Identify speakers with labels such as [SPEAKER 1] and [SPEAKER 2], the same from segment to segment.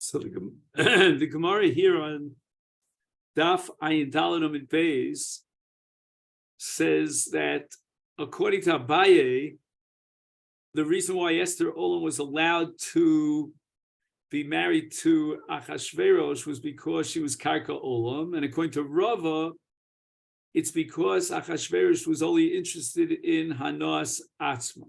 [SPEAKER 1] So the Gemara here on Daf Ayin Daled Amud Beis says that according to Abaye, the reason why Esther Olam was allowed to be married to Achashverosh was because she was Karka Olam, and according to Rava, it's because Achashverosh was only interested in Hanas Atzma.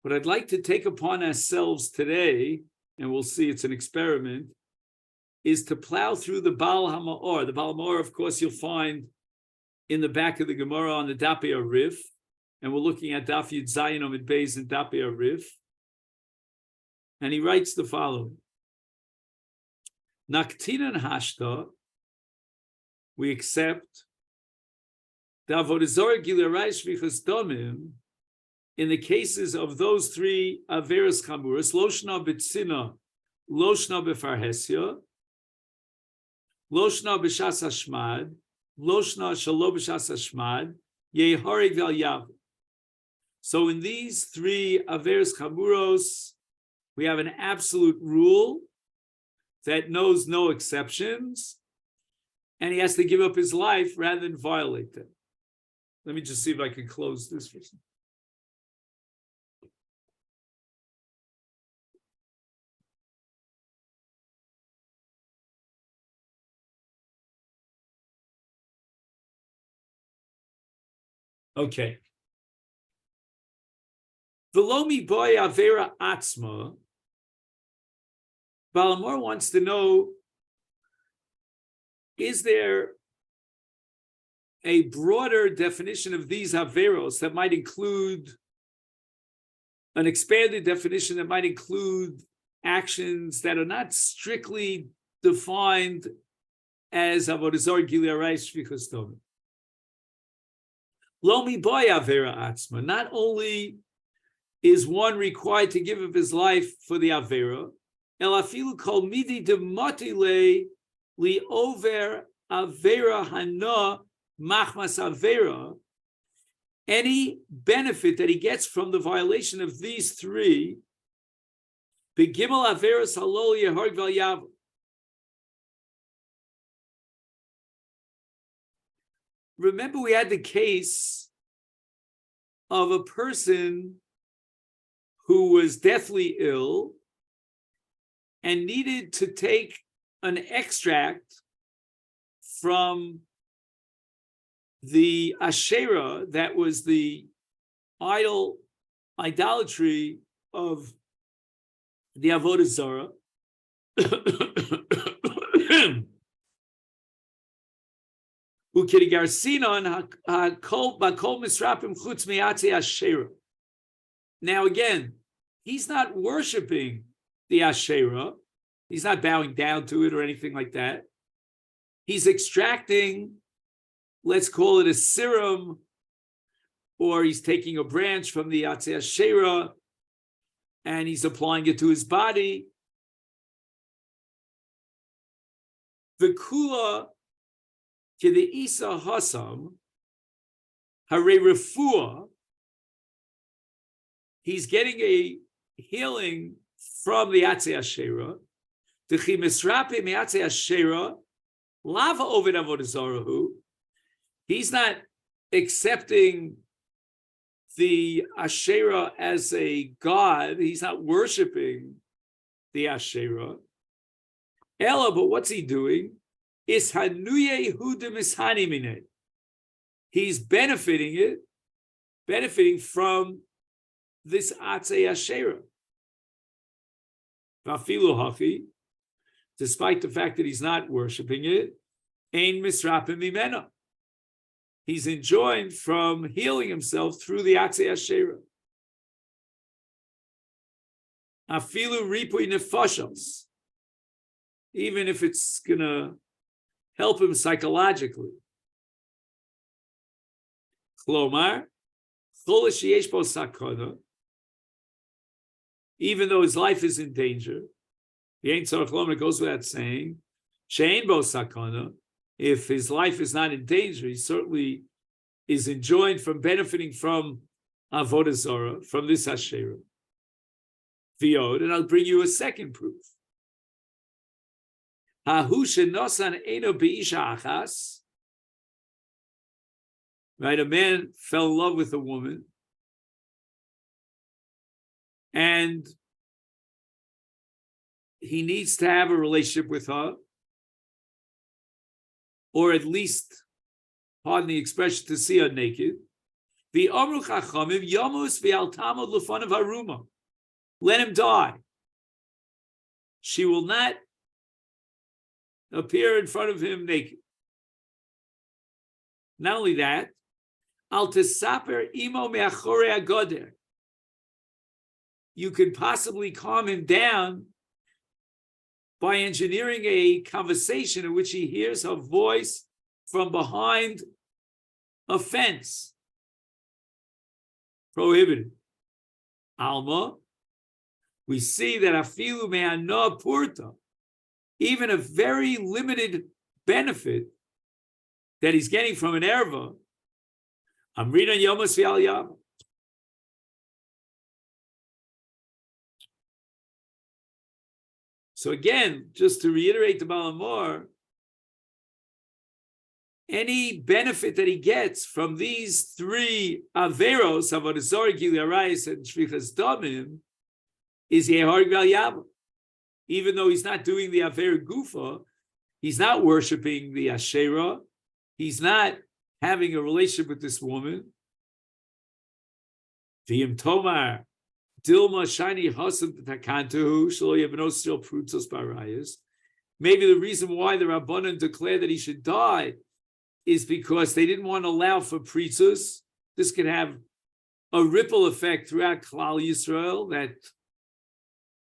[SPEAKER 1] What I'd like to take upon ourselves today, and we'll see it's an experiment, is to plow through the Baal HaMaor. The Baal HaMaor, of course, you'll find in the back of the Gemara on the Dapei Arif, and we're looking at Daf Yud Zayin Amud Beis and Dapei Arif. And he writes the following: Naktinan Hashta, we accept the Avodah Zarah Gilerai Shvichas Domim in the cases of those three Averos Chamuras, Loshna B'Tzina, Loshna B'Farhesia, Loshna B'Shas Hashmad, Loshna Shalo B'Shas Hashmad, Yeharig Val Yav. So in these three Averos Chamuros, we have an absolute rule that knows no exceptions, and he has to give up his life rather than violate them. Let me just see if I can close this for a second. Okay. Velomi boy avera atzma. Baal HaMaor wants to know, is there a broader definition of these averos that might include an expanded definition that might include actions that are not strictly defined as avodah zarah gilui arayis shvichas domim? Lomi boy avera atzma. Not only is one required to give up his life for the avera, el afilu kol midi demotile li over avera hana machmas avera. Any benefit that he gets from the violation of these three, begimel averas halol yeharg val yav. Remember, we had the case of a person who was deathly ill and needed to take an extract from the Asherah that was the idolatry of the Avodah Zarah. Now again, he's not worshiping the Asherah. He's not bowing down to it or anything like that. He's extracting, let's call it a serum, or he's taking a branch from the Atzei Asherah and he's applying it to his body. The kula to the Isa Hasam, Hare Refuah, he's getting a healing from the Atzei Asherah. The Chimisrape mi Atzei Asherah, Lava Ovid Avodah Zarahu. He's not accepting the Asherah as a god. He's not worshiping the Asherah. Ella, but what's he doing? Is Hanuye Hudim Ishanimine. He's benefiting from this Atzei Asherah. Vafilu Hachi, despite the fact that he's not worshiping it, Ein Misrapim Mimena. He's enjoined from healing himself through the Atzei Asherah. Afilu Ripui Nefashos, even if it's gonna help him psychologically. Klomar, Cholish Yesh Bo Sakana, even though his life is in danger, it goes without saying, Shein Bo Sakana, if his life is not in danger, he certainly is enjoined from benefiting from Avodah Zarah, from this Asherah. Viod, and I'll bring you a second proof. Right, a man fell in love with a woman, and he needs to have a relationship with her, or at least, pardon the expression, to see her naked. The Amru Chachamim Yamus v'altamod l'fanav haruma. Let him die. She will not appear in front of him naked. Not only that, al tesaper imo me'achorei agoder. You could possibly calm him down by engineering a conversation in which he hears her voice from behind a fence. Prohibited. Alma, we see that afilu me'ana purta, even a very limited benefit that he's getting from an erva, amrina yomas v'al yav. So again, just to reiterate the Baal HaMaor, any benefit that he gets from these three averos, avodah zarah, gilui arayos, and shvichas damim, is yehar gal yav. Even though he's not doing the aver gufa, he's not worshiping the Asherah, he's not having a relationship with this woman. V'im tomar dilma shani hasam takantuhu shelo yevnos still prutzos barayos. Maybe the reason why the Rabbanan declared that he should die is because they didn't want to allow for prutzos. This could have a ripple effect throughout Klal Yisrael, that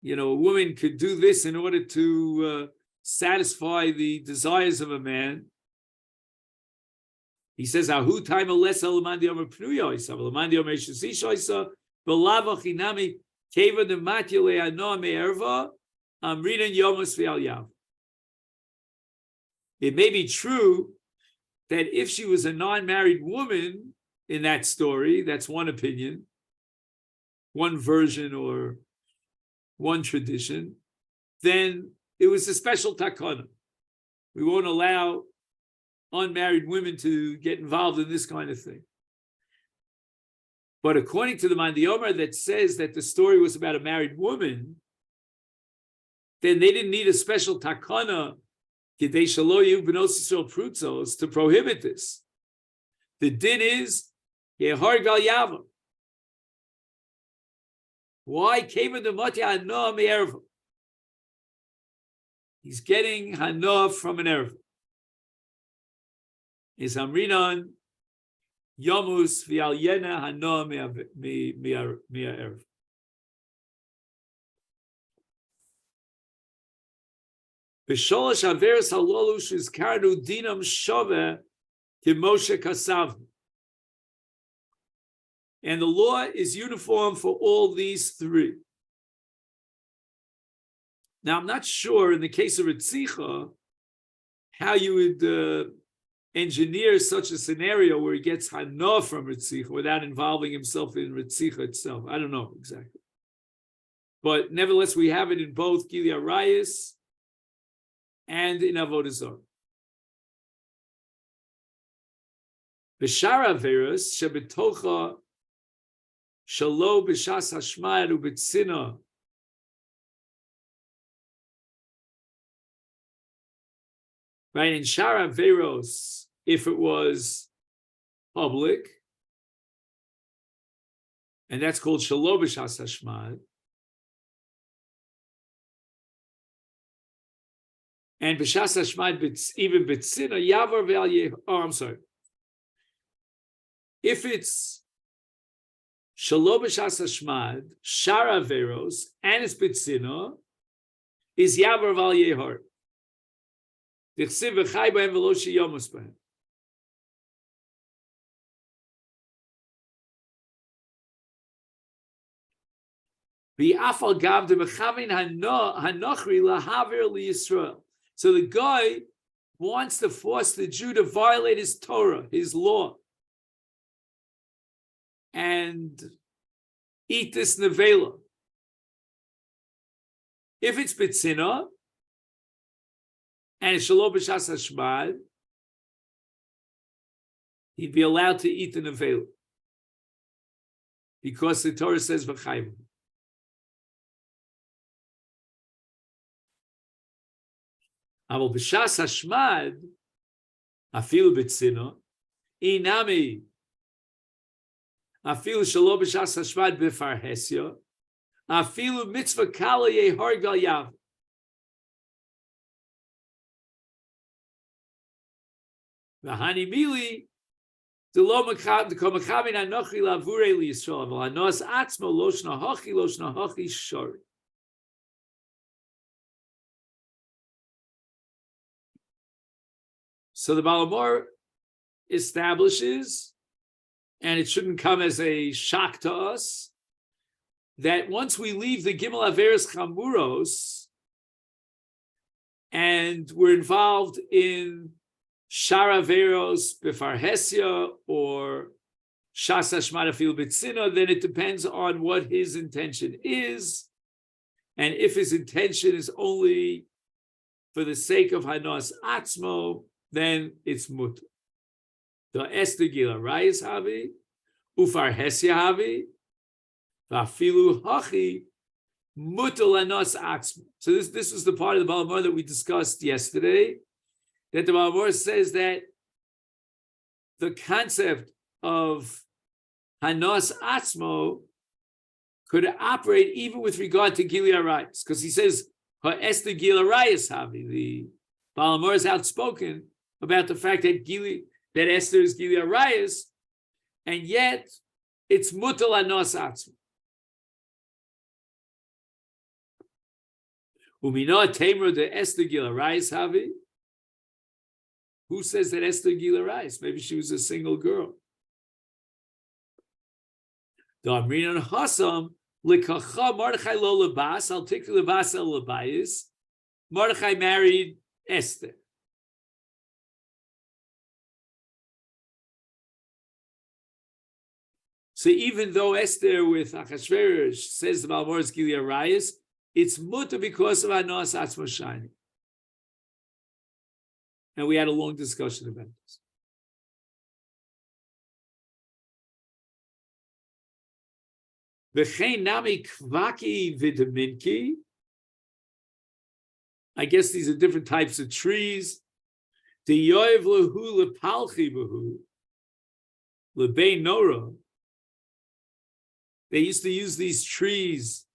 [SPEAKER 1] a woman could do this in order to satisfy the desires of a man. He says, "Ahu time less elamandi omer pnuyo isa, elamandi omer shesisha isa, belavach inami keva dematya le'ano me'erva amrinan yomas v'al yav." It may be true that if she was a non-married woman in that story, that's one opinion, one version, or one tradition, then it was a special takana. We won't allow unmarried women to get involved in this kind of thing. But according to the Mandi Omer that says that the story was about a married woman, then they didn't need a special takana kidei shelo yu b'nos Yisrael prutzos to prohibit this. The din is yehar gal yavam. Why? He's getting hana from an erva. Is amrinan yamus v'al yena hana mi'a erva. B'sholosh averes halolu shizkarnu dinam shove k'moshe kasav. And the law is uniform for all these three. Now, I'm not sure in the case of Ritzicha how you would engineer such a scenario where he gets hana from Ritzicha without involving himself in Ritzicha itself. I don't know exactly. But nevertheless, we have it in both Gilui Arayos and in Avodah Zarah. B'shar averos shebetocha shalo b'shas hashmad u'b'tzina. Right, in Shar Averos, if it was public, and that's called Shalo B'Shas Hashmad, and B'Shas Hashmad, even B'Tzina, Yavar Ve'al Yeh, I'm sorry. If it's Shalo B'Shas Hashmad, Shar Averos, and it's B'Tzina, is Yavar Ve'al Yehar. V'chsiv v'chai b'hem v'lo sheyomus b'hem. V'afal gav de'mechavin hanochri lahavir liYisrael. So the guy wants to force the Jew to violate his Torah, his law, and eat this nevela. If it's B'tzina, and it's Shalom B'Shas HaShmad, he'd be allowed to eat the nevela. Because the Torah says V'chayim. Aval B'Shas HaShmad, Afilu B'tzina, Inami, Afilu Shalom B'Shas HaShmad B'farhesya, Afilu Mitzvah Kala Yehar Gal Yav. V'hani Mili, D'lo Mechavin Anochi Lavurei L'Yisrael, V'lanos Atzmo Loshna Hachi Shori. So the Baal HaMaor establishes, and it shouldn't come as a shock to us, that once we leave the Gimel Averos Chamuros and we're involved in Shar Averos B'farhesya or Shas HaShmad Afilu B'tzina, then it depends on what his intention is. And if his intention is only for the sake of Hanas Atzmo, then it's mutter. The Esther Gila Rayas Havi, Ufarhesya Havi, Vafilu Hachi, mutter lanos atzmo. So this was the part of the Baal HaMaor that we discussed yesterday, that the Baal HaMaor says that the concept of Hanas Atzmo could operate even with regard to Gili Arayis, because he says, Esther Gila Rayas Havi, the Baal HaMaor is outspoken about the fact that Esther is Gili Arayis, and yet it's mutter lanos atzmo. Umino Tamer de Esther Gila Rayas Havi. Who says that Esther Gila Rayas? Maybe she was a single girl. The Amrinan Hasam Likacha Mordechai lo lebas. I'll take the lebas el lebayis. Mordechai married Esther. So even though Esther with Achashverosh says the Baal HaMaor is Gili Arayis, it's mutter because of Hanas Atzmo shining. And we had a long discussion about this. V'chein nami kvaki v'deminki. I guess these are different types of trees. The yoev lehu lepalchi b'hu lebein nora. They used to use these trees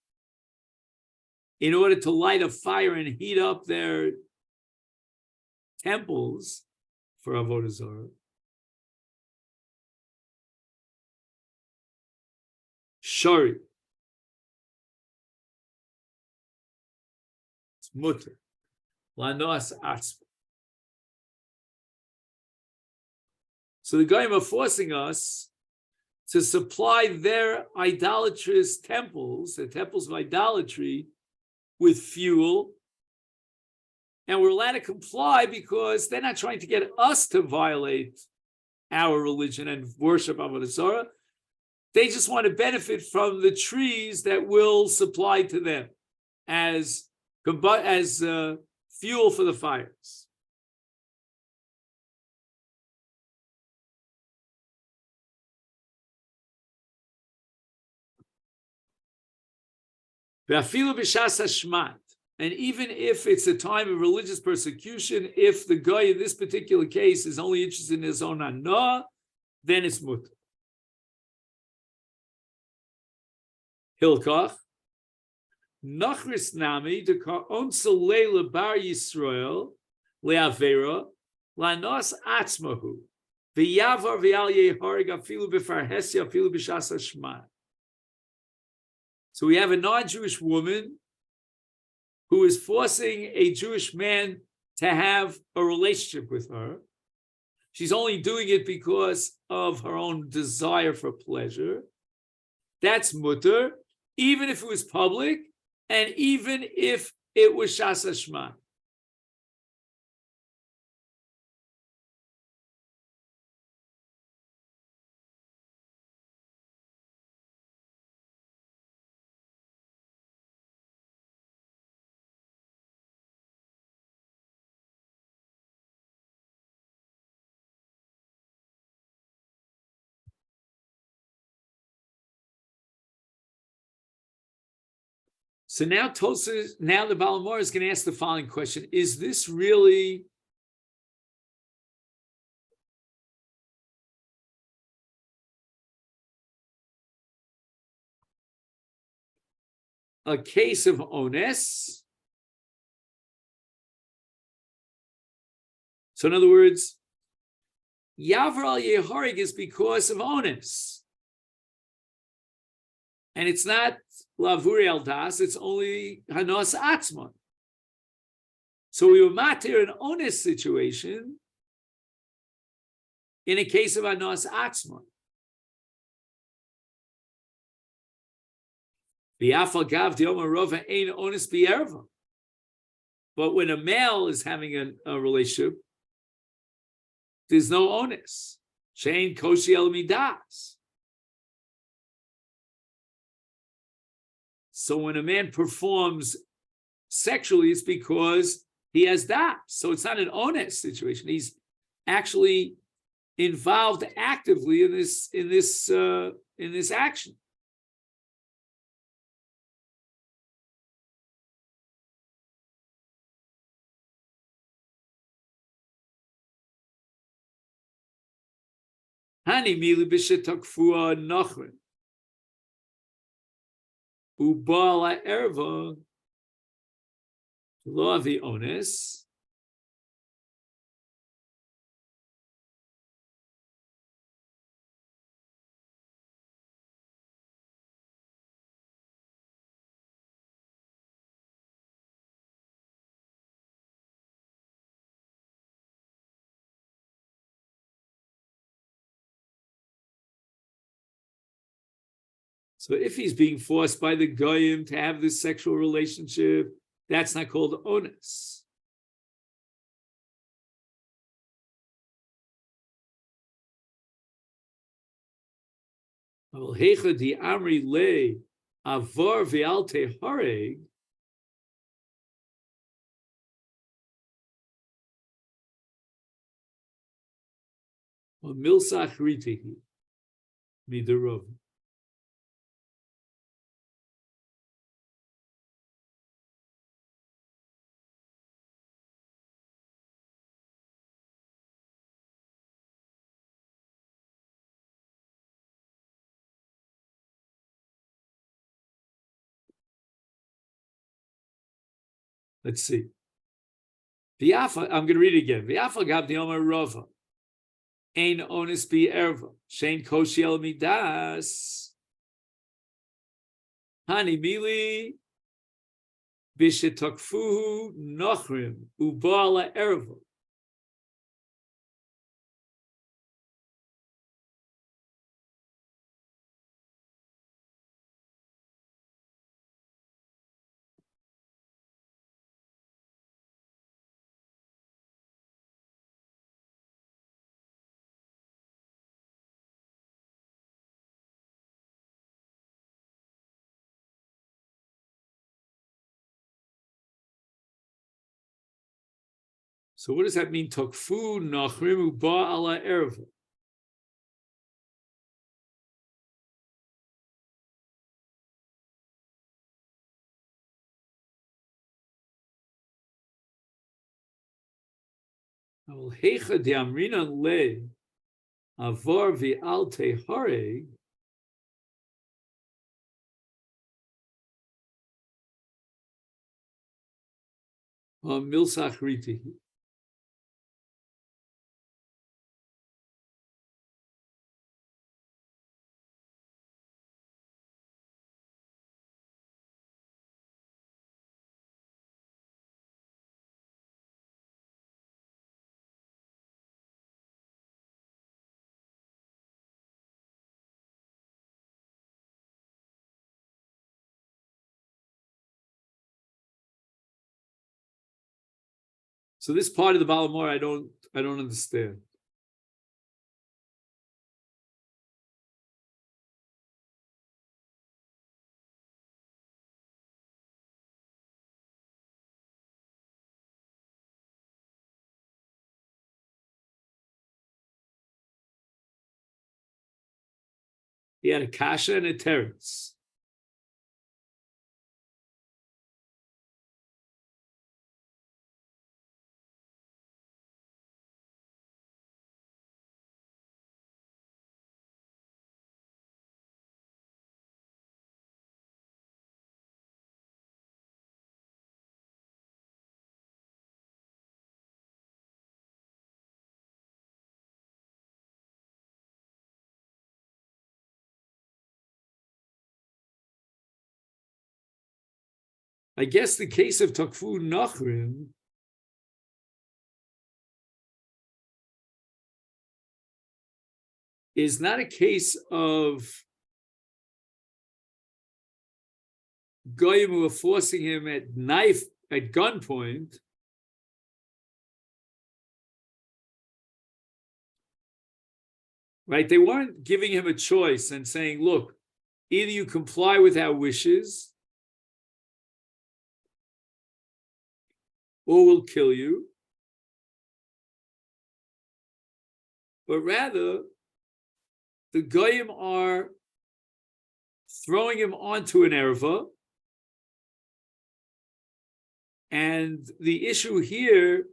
[SPEAKER 1] in order to light a fire and heat up their temples for Avodah Zarah. Shori. It's mutter. Lanos atzma. So the Goyim are forcing us to supply their idolatrous temples, the temples of idolatry, with fuel. And we're allowed to comply because they're not trying to get us to violate our religion and worship Avodah Zarah. They just want to benefit from the trees that will supply to them as fuel for the fires. V'afilu b'shas hashmat. And even if it's a time of religious persecution, if the guy in this particular case is only interested in his own hana, then it's mutter. Hilkach, nachris nami dekar onsa leila bar Yisrael leavera lanos atzmahu v'yavar v'al yehareg afilu b'farhesya afilu b'shas hashmat. So we have a non-Jewish woman who is forcing a Jewish man to have a relationship with her. She's only doing it because of her own desire for pleasure. That's mutter, even if it was public, and even if it was Shas Hashma. So now the Baal HaMaor is going to ask the following question: is this really a case of ones? So in other words, Yavar al Yehorig is because of ones. And it's not Lavuri al Das, it's only Hanos Atzmon. So we were matir an ones situation in a case of Hanos Atzmon. But when a male is having a relationship, there's no onus. Shein koshi el midas. So when a man performs sexually, it's because he has das. So it's not an onus situation. He's actually involved actively in this action. Hani mili b'shetakfua nochrin. Ubala erva lo avi ones. So if he's being forced by the goyim to have this sexual relationship, that's not called onus. Hecha di amri le avor v'alte hareg. Milsach ritihi midarov. Let's see. I'm going to read it again. V'afa gav di omer rova. Ein onus bi erva. Shein koshi el midas. Hani mili b'shetokfuhu nochrim ubala erva. So what does that mean? Tokfu nachrim uba ala erva. Al hecha de amrina le avor v'alte hareg. Milsach ritihi. So this part of the Baal HaMaor, I don't understand. He had a kasha and a teretz. I guess the case of Takfu Nachrim is not a case of Goyim who are forcing him at gunpoint. Right? They weren't giving him a choice and saying, look, either you comply with our wishes or we'll kill you. But rather, the Goyim are throwing him onto an erva. And the issue here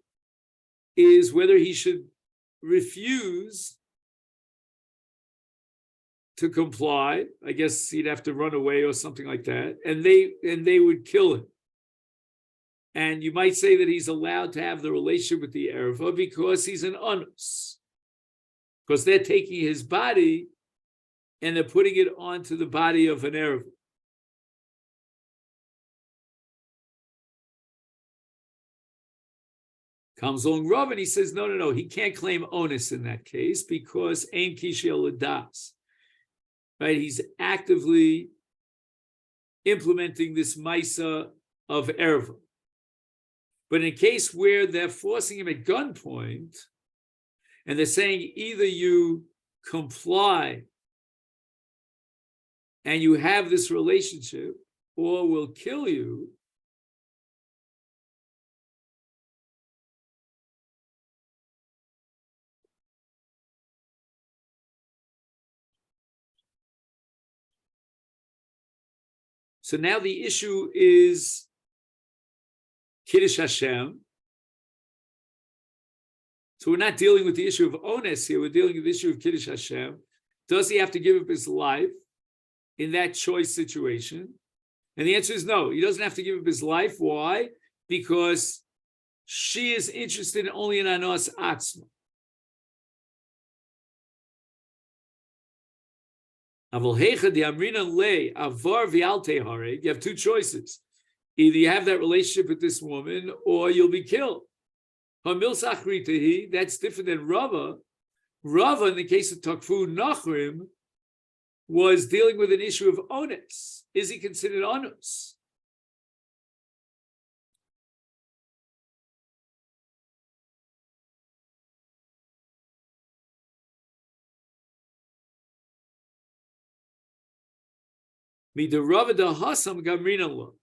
[SPEAKER 1] is whether he should refuse to comply. I guess he'd have to run away or something like that. And they would kill him. And you might say that he's allowed to have the relationship with the erva because he's an anus. Because they're taking his body and they're putting it onto the body of an erva. Comes along Rav and he says, no, he can't claim onus in that case because ein kishel ladas. Right? He's actively implementing this maisa of erva. But in a case where they're forcing him at gunpoint and they're saying either you comply and you have this relationship or we'll kill you, so now the issue is Kiddush Hashem. So we're not dealing with the issue of onus here, we're dealing with the issue of Kiddush Hashem. Does he have to give up his life in that choice situation? And the answer is no, he doesn't have to give up his life. Why? Because she is interested only in Anos Atzma. You have two choices. Either you have that relationship with this woman or you'll be killed. That's different than Rava. Rava, in the case of Takfu Nachrim, was dealing with an issue of onus. Is he considered onus? Midarava da Hasam Gamrina lo.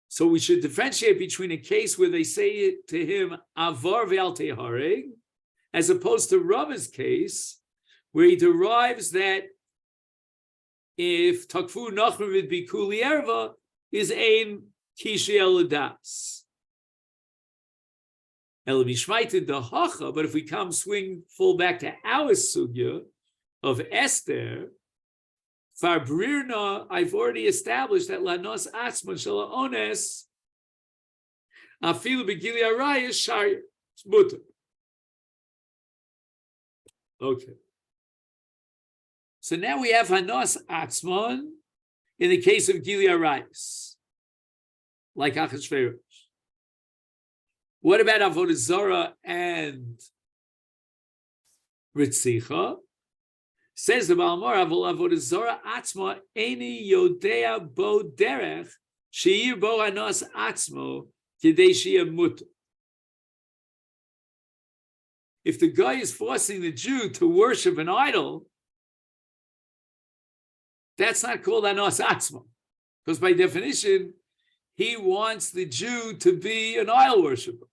[SPEAKER 1] So we should differentiate between a case where they say to him, Avar ve'al tehareg, as opposed to Rava's case, where he derives that if Takfu Nachrim would be Kuli Erva, is Ein Kishi Eladas. Elamishmaited the Hacha, but if we swing full back to our sugya of Esther, Farbrirna, I've already established that Lanos Atzma Shala Ones, Afilu Begili Araya Shari Mutter. Okay. So now we have Hanos Atzman in the case of Gili Arayis, like Achashverosh. What about Avodah Zarah and Ritzicha? Says the Baal HaMaor, Avodah Zarah Atzma Eini Yodea Bo Derech Sheir Bo Hanos Atzmo Kidei Shia Mutter. If the guy is forcing the Jew to worship an idol, that's not called Hanos Atzmo, because by definition, he wants the Jew to be an idol worshiper.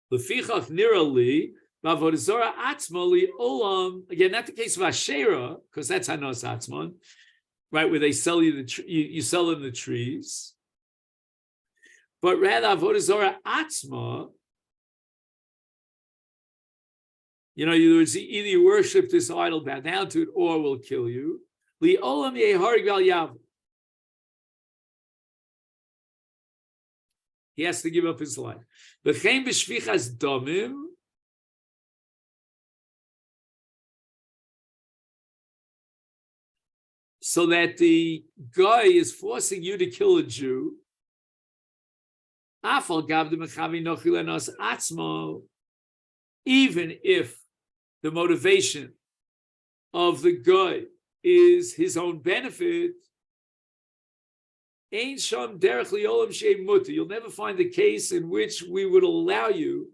[SPEAKER 1] Lefichach nirali b'avodah zarah atzma olam. Again, not the case of Asherah, because that's Hanos Atzmon, right? Where they sell you you sell them the trees, but rather avodah zarah atzma. You know, either you worship this idol, bow down to it, or we'll kill you. Li olam yeharig val yav. He has to give up his life. V'chein b'shvichas domim. So that the guy is forcing you to kill a Jew. Even if the motivation of the guy is his own benefit, you'll never find a case in which we would allow you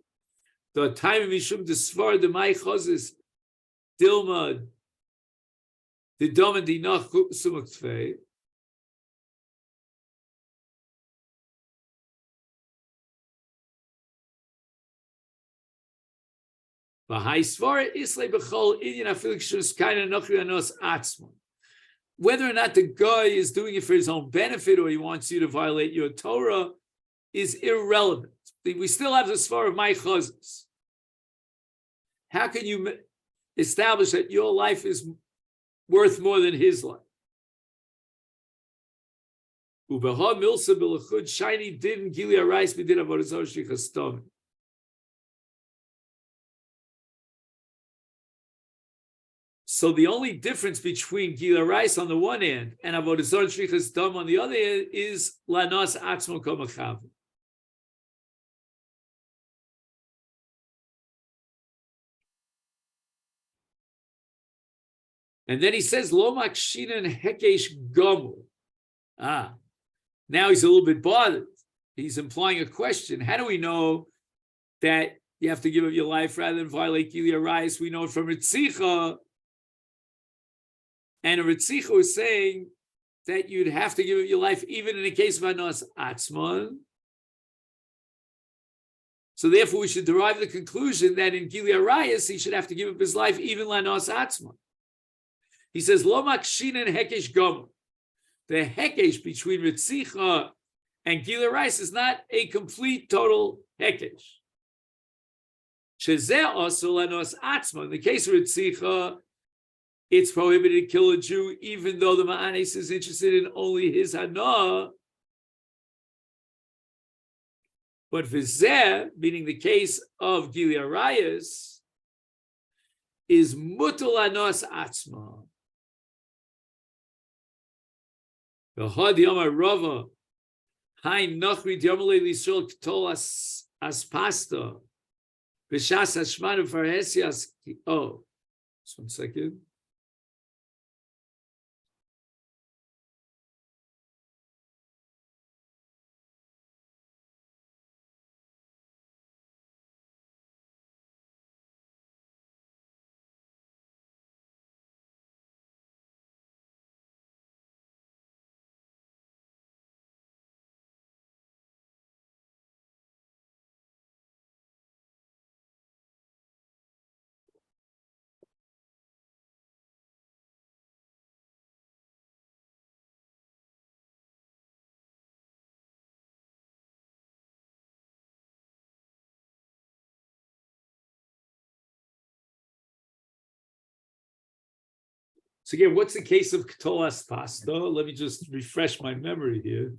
[SPEAKER 1] the time of Mishum Desvar the Mai Chazis Dilma the Dom and Dinach Sumaktfei. Whether or not the guy is doing it for his own benefit or he wants you to violate your Torah is irrelevant. We still have the svar of my chazos. How can you establish that your life is worth more than his life? Shiny didn't Gilead Rice, we did about his own. So the only difference between Gila Rice on the one hand and Avodah Zarah Shvichas Dam on the other hand is Lanas Atzmo Komachav. And then he says Lo Makshinan Hekesh Gomu. Now he's a little bit bothered. He's implying a question. How do we know that you have to give up your life rather than violate Gila Rice? We know it from Ritzicha. And a Ritzicha is saying that you'd have to give up your life even in the case of Anos Atzman. So therefore we should derive the conclusion that in Gilead Arayas he should have to give up his life even Lanos Atzman. He says, Lo Makshinan Hekesh Gomer. The Hekesh between Ritzicha and Gilead Arayas is not a complete total Hekesh. Shezeh also Lanos Atzman. In the case of Ritzicha, it's prohibited to kill a Jew, even though the Ma'anis is interested in only his Hana. But Vizeh, meaning the case of Gilead Arayas, is Mutal Anos Atzma. The Had Yomar Rava, Hai Nachri Yomale Lisol Ktol Aspasta, B'Shas Hashmanu Farhesias. Oh, just 1 second. So again, what's the case of Ktolas Pasta? Let me just refresh my memory here.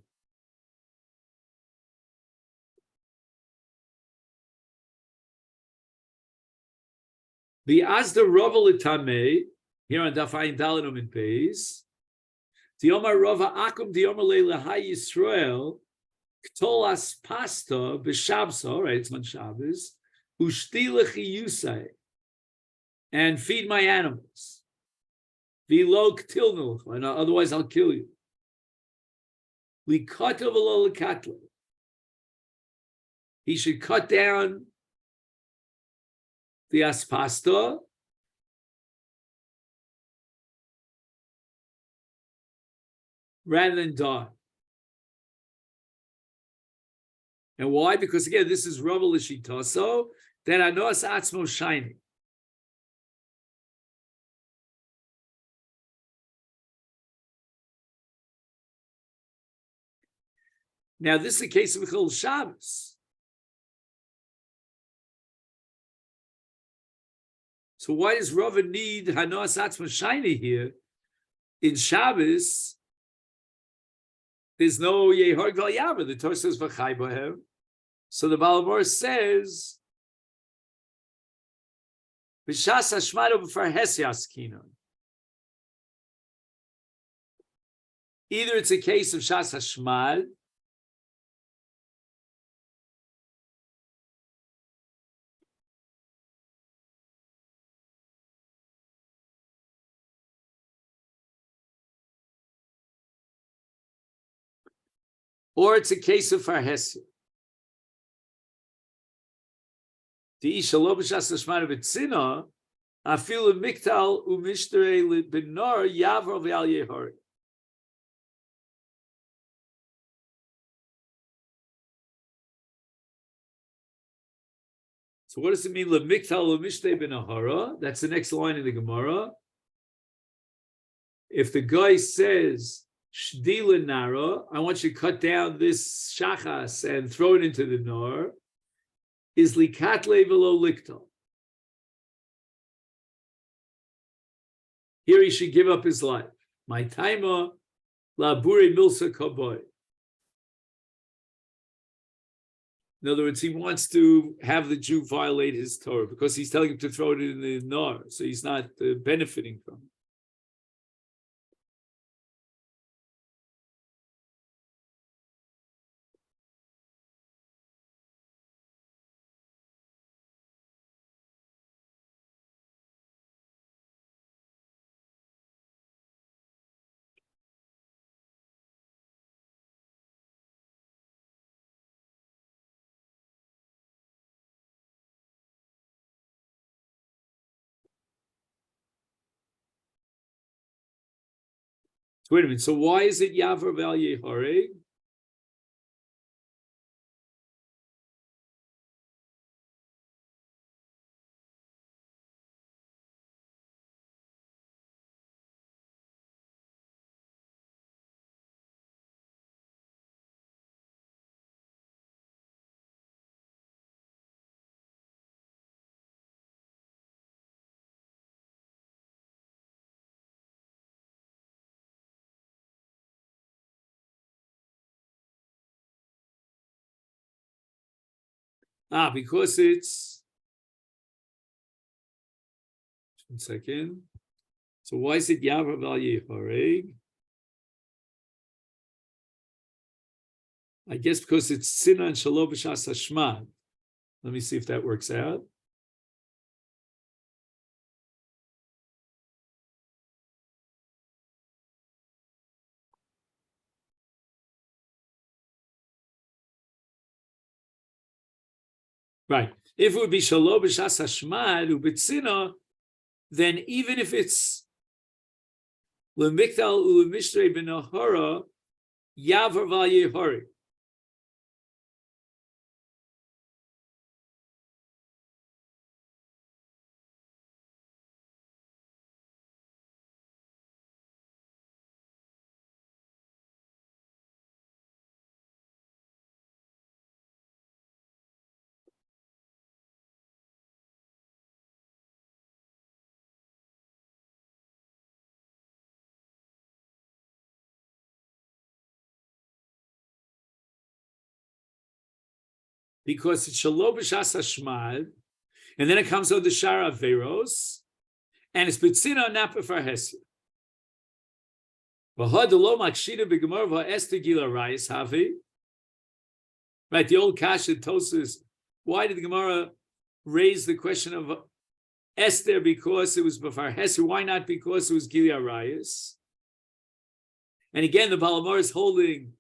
[SPEAKER 1] The Azda Rava Litame, here on Dafayin Dalinum in Beis, the Omar Rava Akum, the Omar Leila Hay Yisrael, Ktolas Pasta, B'Shabsa, right, it's on Shabbos, Ushtilechi Yusay, and feed my animals. V'lo k'tilnu, otherwise I'll kill you. Likata v'lo l'katle. He should cut down the aspasta rather than die. And why? Because again, this is Rava l'shitaso, that anos atzmo shining. Now, this is a case of Chil Shabbos. So why does Rava need Hanas Atzma Shiny here? in Shabbos, there's no Yehor Gal Yaver. The Torah says V'chai Bohem. So the Baal HaMaor says B'shas Hashmad U'B'farhes Yaskinon. Either it's a case of Shas Hashmad, or it's a case of Farhesia. The Isha lo b'shas hashmad b'tzina, afilu miktal u'mishterei b'nor yavor v'al yehori. So what does it mean? Lemiktal u'mishterei b'nahara. That's the next line in the Gemara. If the guy says Shdila Nara, I want you to cut down this shachas and throw it into the nor, is likatle velo liktal. Here he should give up his life. My taima labure milsa kaboy. In other words, he wants to have the Jew violate his Torah because he's telling him to throw it in the nor, so he's not benefiting from it. So wait a minute. So why is it Yavar Val Yehoreg? Because it's 1 second. So why is it Yavar Val Yehoreg? I guess because it's Sina and Shalom B'Shas Hashmad. Let me see if that works out. Right. If it would be Shalom B'Shas Hashmad U'B'Tzina, then even if it's L'Miktal U'Mishrei B'Nahara, Yavar Val Yehoreg. Because it's Shalom B'Shas Hashmad, and then it comes on the Shara Averos, and it's B'Tzina not B'Farhesia. Right, the old Kasha Tosas, why did the Gemara raise the question of Esther because it was B'Farhesia? Why not because it was Gili Arayis? And again, the Baal HaMaor is holding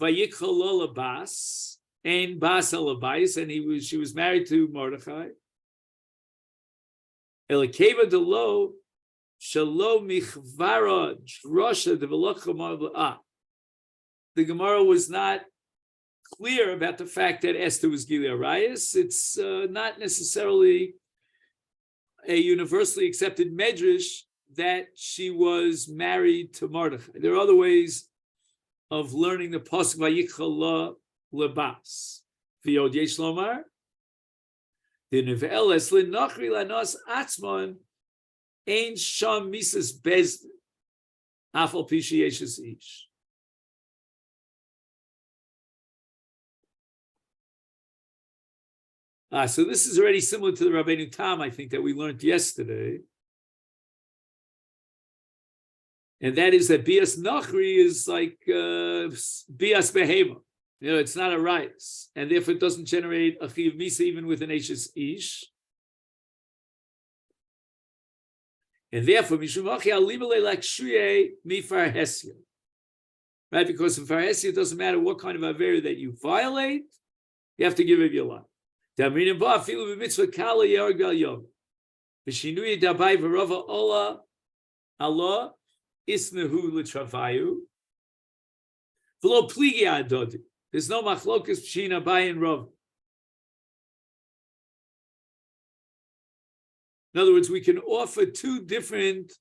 [SPEAKER 1] Vayikcha Lo Labas, Ein Bas Alabais, and she was married to Mordechai. Elekeva Delo Shalom Michvara Drosha Develocha. The Gemara was not clear about the fact that Esther was Gili Arayis. It's not necessarily a universally accepted medrash that she was married to Mordechai. There are other ways of learning the pasuk Vayikcha Lo Lebas. V'yod yesh lomar. The neve'eles l'nochri lanos atzmon ein sham misas bezdin. Afal pishi yeshes ish. So this is already similar to the Rabbeinu Tam, I think, that we learned yesterday. And that is that Bias Nachri is like Bias Behema. It's not a rice. And therefore it doesn't generate a Chiv Misa even with an Ashes Ish. And therefore, Mishum Achi Alimale Lakshuye Mifar Hesia. Right? Because in Farhesia, it doesn't matter what kind of Avera that you violate, you have to give up your life. Damrinim ba afilu b'mitzvah kala yarg al yom. V'shinui dabai v'rova ola Allah ismehu l'travayu. V'lo pligi adodi. There's no machlokas b'shin abai and rov. In other words, we can offer two different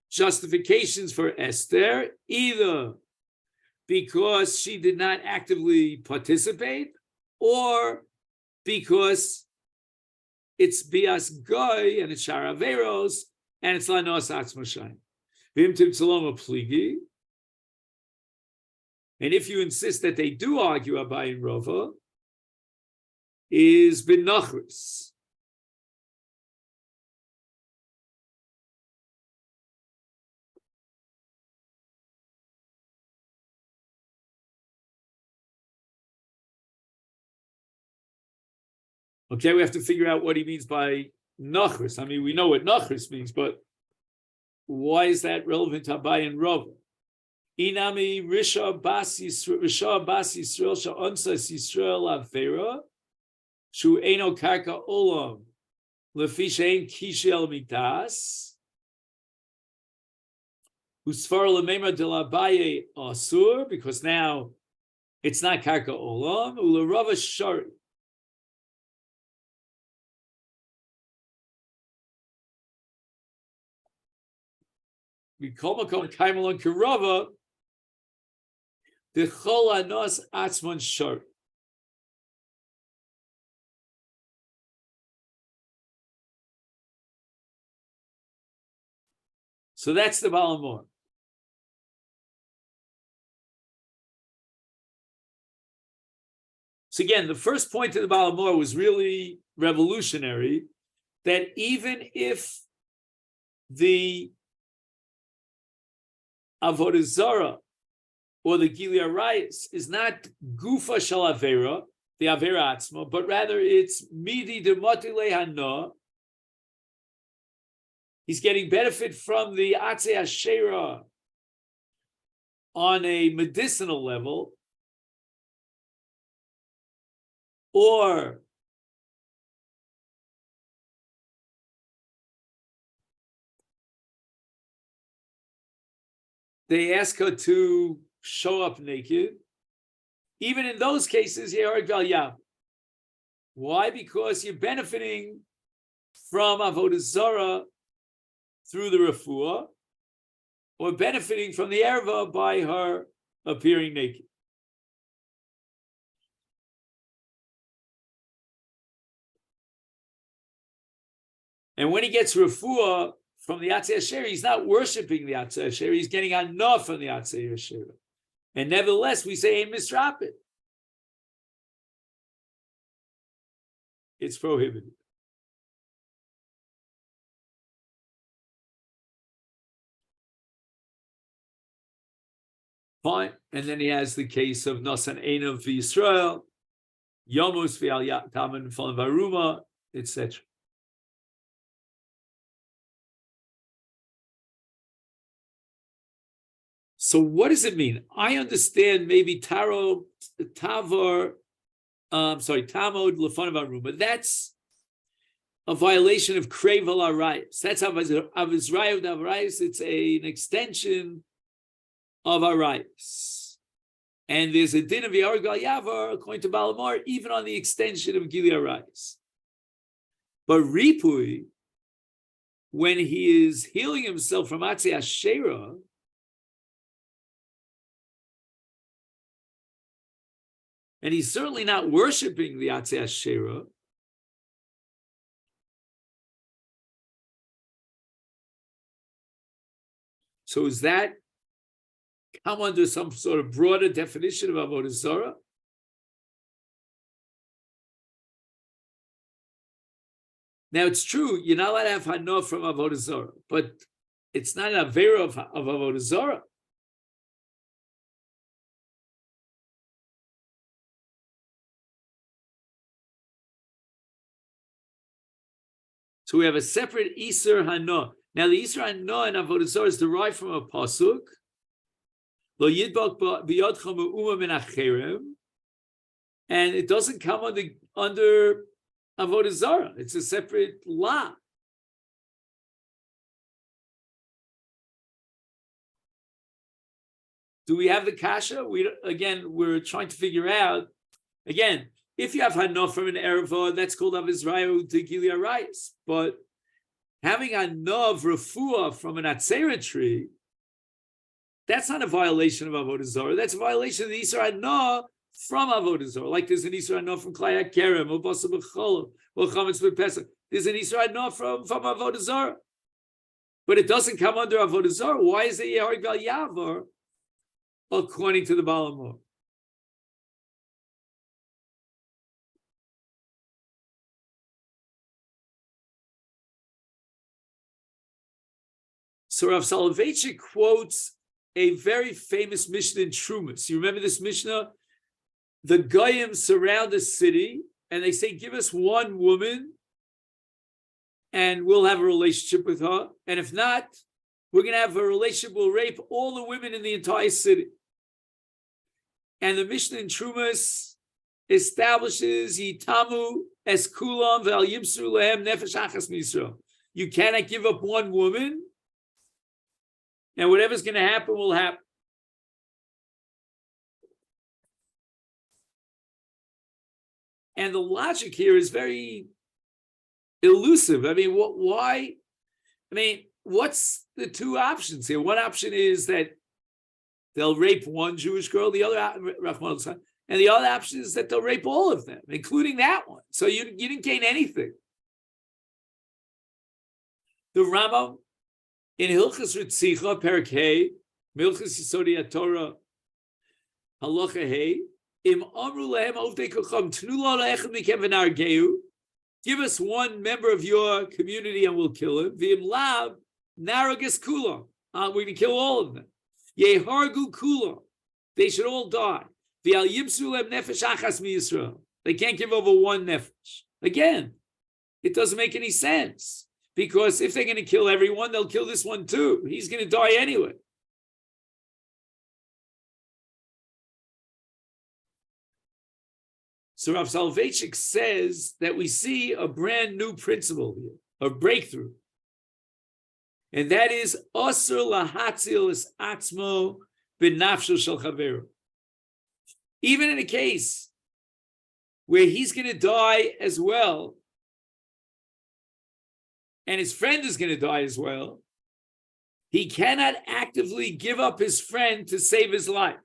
[SPEAKER 1] justifications for Esther, either because she did not actively participate, or because it's bias goy and it's sharaveros and it's lanos atzmoshaim. V'imtim tzaloma pligi. And if you insist that they do argue Abai and Rova, is b'nochris. Okay, we have to figure out what he means by nachris. I mean, we know what nachris means, but why is that relevant to Abai and Rav? Inami Risha Bas Yisrael Sha'onsas Yisrael Avera Shu Eino Karka Olam Lefi Shein Kishel Mitas Usfar Lemema de Abaye Asur, because now it's not Karka Olam Ulerava Shari. We call Makom Kaimalon Kirava, the Chol Anos Atzmon Shar. So that's the Baal HaMaor. So again, the first point of the Baal HaMaor was really revolutionary, that even if the Avodah Zarah or the Gilia Rayis is not Gufa Shal Avera, the Avera Atzma, but rather it's Midi de Motile Hana. He's getting benefit from the Atze Asherah on a medicinal level, or they ask her to show up naked. Even in those cases, why? Because you're benefiting from Avodah Zarah through the refuah, or benefiting from the erva by her appearing naked. And when he gets refuah from the Atzei Asher, he's not worshiping the Atzei Asher, he's getting enough from the Atzei Asher. And nevertheless, we say, hey, misrapid. It's prohibited. Fine. And then he has the case of Nasan Einav v'Yisrael, Yomus v'Al Taman v'Falin Varuma, etc. So what does it mean? I understand maybe Tamod Lefanav Aruma. That's a violation of Krevel Arayis. That's Avizrayev Arayis. It's an extension of Arayis. And there's a din of Yargal Yavar, according to Baal HaMaor, even on the extension of Gili Arayis. But Ripui, when he is healing himself from Atzei Asherah, and he's certainly not worshiping the Atzei Asherah, so is that come under some sort of broader definition of avodah zarah? Now it's true, you're not allowed to have hana from avodah zarah, but it's not an avera of avodah zarah. So we have a separate Isur Hana. Now the Isur Hana in Avodah Zarah is derived from a pasuk. Lo yidbak b'yadcha me'uma min acherem, and it doesn't come under Avodah Zarah. It's a separate law. Do we have the kasha? We're trying to figure out. Again, if you have hana from an erva, that's called avizrayu to gili arayis. But having hana of refuah from an atzera tree, that's not a violation of avodah zarah. That's a violation of the isur hana from avodah zarah. Like there's an isur hana from klai hakerem or basa b'cholov or chametz b'pesach. There's an isur hana from avodah zarah, but it doesn't come under avodah zarah. Why is it yeharig val yavar according to the Baal HaMaor? So Rav Soloveitchik quotes a very famous Mishnah in Trumas. You remember this Mishnah? The Goyim surround the city and they say, give us one woman and we'll have a relationship with her. And if not, we're going to have a relationship, we'll rape all the women in the entire city. And the Mishnah in Trumas establishes Yitamu es kulam ve'al yimsru lehem nefesh achas misra. You cannot give up one woman, and whatever's going to happen will happen. And the logic here is very elusive. I mean, why? I mean, what's the two options here? One option is that they'll rape one Jewish girl, the other, and the other option is that they'll rape all of them, including that one. So you didn't gain anything. The Rambam in Hilchas Ritzicha, Perek Hey, Milchas Yisodi Torah, Halacha Hey, Im Amru Lehem Ovdei Kocham Tnu Lo Le'echad Mikem V'Nargeu. Give us one member of your community and we'll kill him. V'im Lav Narages Kulam. We're going to kill all of them. Yehargu Kulam. They should all die. V'al Yimsu Lehem Nefesh Achas MiYisrael. They can't give over one nefesh. Again, it doesn't make any sense. Because if they're going to kill everyone, they'll kill this one too. He's going to die anyway. So Rav Soloveitchik says that we see a brand new principle here, a breakthrough. And that is Asur lahatzil es atzmo b'nafsho shel chaveru. Even in a case where he's going to die as well, and his friend is going to die as well, he cannot actively give up his friend to save his life.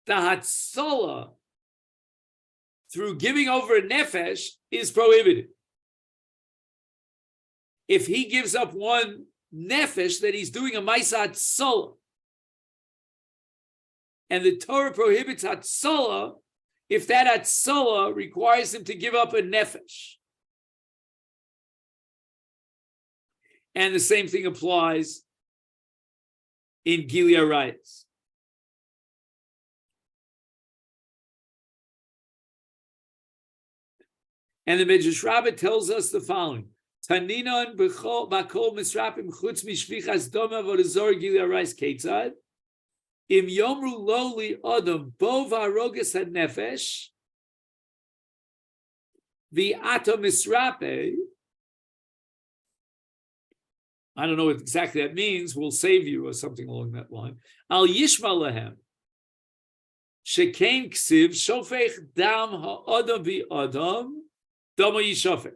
[SPEAKER 1] The hatzola, through giving over a nefesh, is prohibited. If he gives up one nefesh, that he's doing a ma'isa hatzola. And the Torah prohibits hatzola if that hatzola requires him to give up a nefesh. And the same thing applies in Gili Arayis. And the Medrash Rabbah tells us the following: Taninon b'chol bakol misrapim chutz mishvichas doma v'odazor Gili Arayis ketzad im yomru loli adam bo v'aroges hadnefesh v'ato misrape. I don't know what exactly that means. We'll save you or something along that line. Al yishma lehem shekain ksiv shofech dam ha'adam v'adam dama yishofech.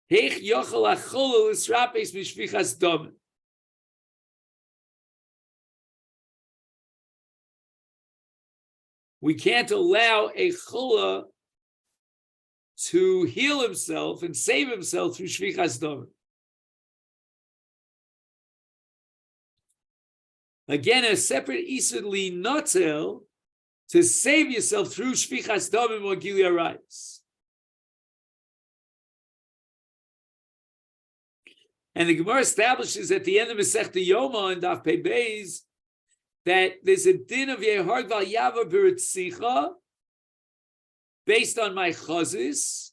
[SPEAKER 1] Heich yochel achol l'srapes mishvichas dam. We can't allow a chola to heal himself and save himself through shvichas dam. Again, a separate Isur li notzel, to save yourself through shvichas damim or gili arayos. And the Gemara establishes at the end of Masechet Yoma and Daf Pei Beis that there's a din of Yehard Val Yava B'Ritzicha based on my chazis.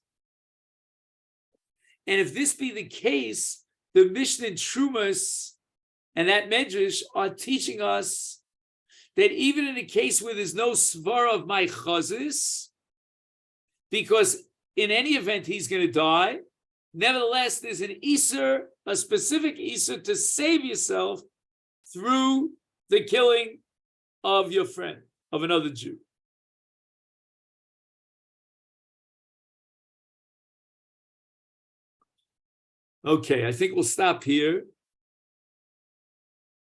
[SPEAKER 1] And if this be the case, the Mishnah and Trumas and that Medrash are teaching us that even in a case where there's no svara of my chazis, because in any event he's going to die, nevertheless there's an Isur, a specific Isur to save yourself through the killing of your friend, of another Jew. Okay, I think we'll stop here.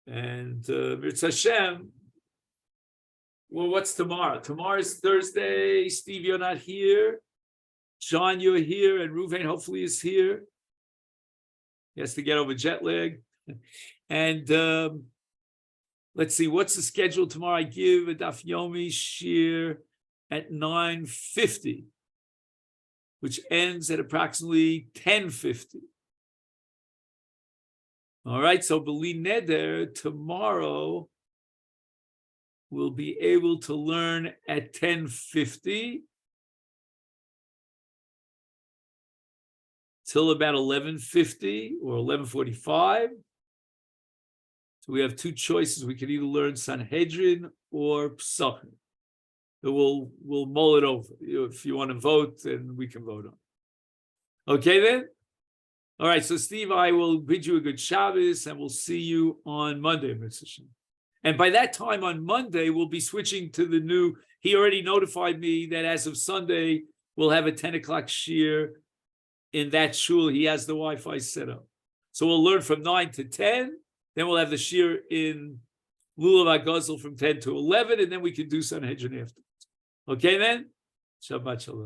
[SPEAKER 1] And Mirz Hashem, well, what's tomorrow? Tomorrow's Thursday. Steve, you're not here. John, you're here. And Ruvain hopefully is here. He has to get over jet lag. And let's see, what's the schedule tomorrow? I give a Daf Yomi shir at 9:50, which ends at approximately 10:50. All right, so B'li Neder, tomorrow we'll be able to learn at 10:50 till about 11:50 or 11:45. So we have two choices. We can either learn Sanhedrin or Psachim. So we'll mull it over. If you want to vote, then we can vote on. Okay then? All right, so Steve, I will bid you a good Shabbos, and we'll see you on Monday, Mirz Hashem. And by that time on Monday, we'll be switching to the new, he already notified me that as of Sunday, we'll have a 10 o'clock shir in that shul. He has the Wi-Fi set up. So we'll learn from 9 to 10, then we'll have the shir in Lulav HaGazel from 10 to 11, and then we can do Sanhedrin afterwards. Okay then? Shabbat Shalom.